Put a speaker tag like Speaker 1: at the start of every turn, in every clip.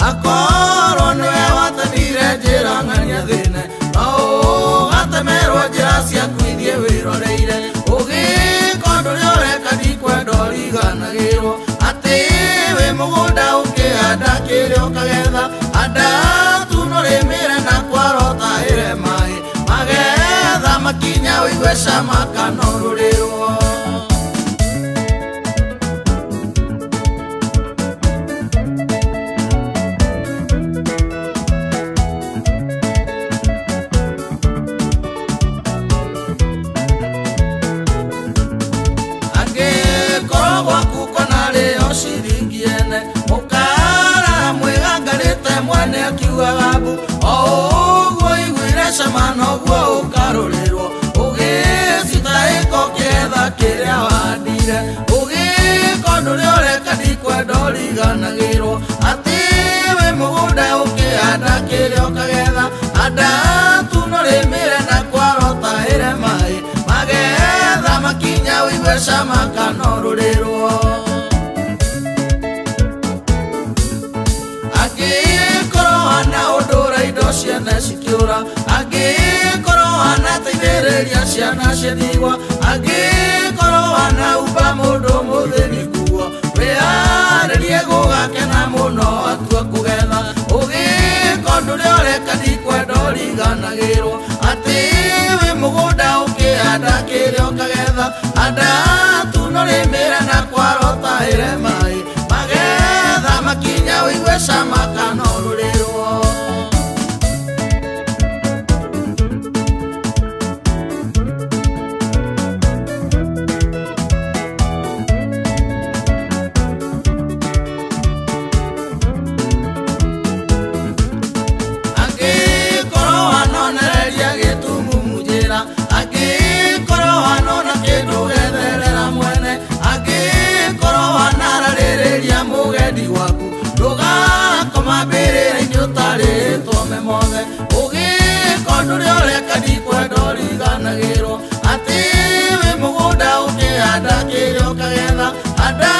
Speaker 1: akorwo nĩwe watanire njĩra ng'ania thĩne no ũgatemerwo njĩra ciaku ithiĩ wĩroreire ũgĩka ũndũ ũrĩa ũreka ndikwenda ũriganagĩrwo atĩ wĩ mũgũnda ũkĩhanda kĩrĩa ũkagetha handa tu nũrĩmĩre na kwarotahĩre maĩ magetha makinya ũigue cama kanorũrĩrwo mwene akiugaga mbu o ũguo iguire cama noguo ũkarũrĩrwo ũgĩcitahĩka ũkĩetha kĩrĩa wandire ũgĩka ũndũ ũrĩa ũreka ndikwenda ũriganagĩrwo atĩ wĩ mũgũnda ũkĩhanda kĩrĩa ũkagetha handa tu nũrĩmĩre na kwarotahĩre maĩ magetha makinya ũigue cama kanorũrĩrwo ciana cikiura angĩkorwo anateithĩrĩria ciana cianigua angĩkorwo anaumba mũndũ mũthĩni kuo wĩharĩrie gũgakena mũno atua kũgetha ũgĩka ũndũ ũrĩa ũreka ndikwenda ũriganagĩrwo atĩ wĩ mũgũnda ũkĩhanda kĩrĩa ũkagetha handa tu nũrĩmĩre na kwarotahĩre maĩ magetha makinya ũigue cama kanorũrĩrwo ũgĩka ũndũ ũrĩa ũreka ndikwenda ũriganagĩrwo atĩ wĩ mũgũnda ũkĩhanda kĩrĩa ũkagetha handa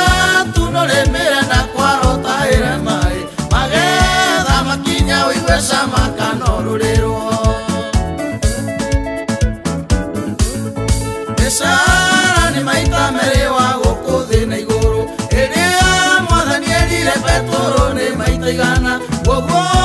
Speaker 1: tu nũrĩmĩre na kwarotahĩre maĩ magetha makinya ũigue cama kanorũrĩrwo mĩcara nĩ maita merĩ wa gũkũ thĩ na igũrũ ĩrĩa mwathani erire Petũrũ nĩ maita igana guoguo